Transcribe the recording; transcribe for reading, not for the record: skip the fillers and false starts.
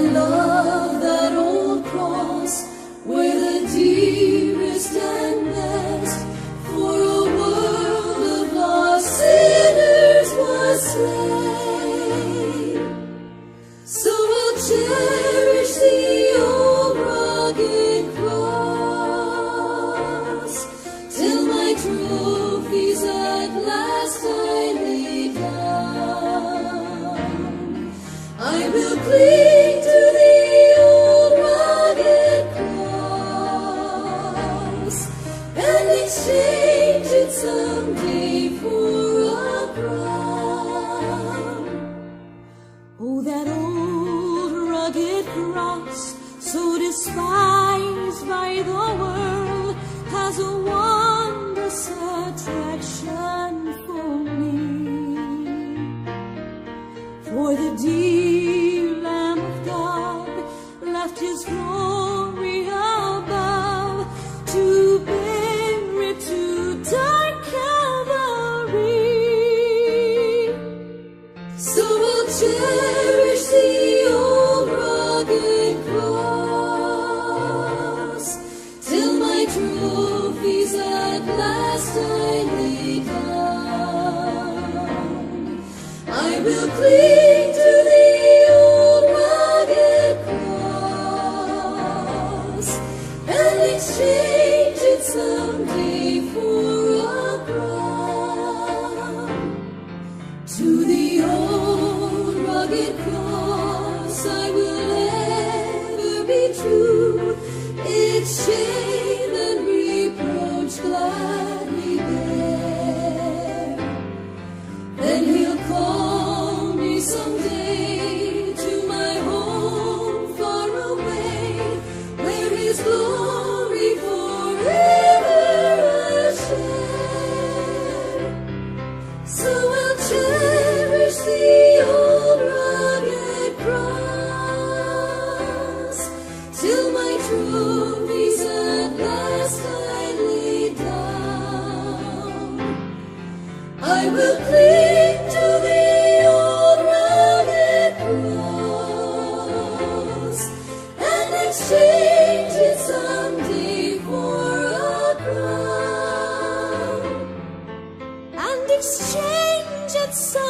love that old cross where the dearest and best for a world of lost sinners was slain. So I'll cherish the old rugged cross till my trophies at last I lay down. I will cling to the old rugged cross and exchange it someday for a crown. Oh, that old rugged cross, so despised by the world, has a wondrous attraction for me. For the dear Lamb of God left His glory above to bear it to dark Calvary. So I'll cherish the old rugged cross till my trophies at last I lay down. I will cling to the old rugged cross and exchange it someday for a crown. To the old rugged cross I will ever be true, its shame and reproach gladly bear. Then He'll call me someday to my home far away, where His glory forever I'll share. So I'll cherish the old rugged cross till my trophies at last I lay down. I will cling to the old rugged cross and exchange it someday for a crown. And exchange it someday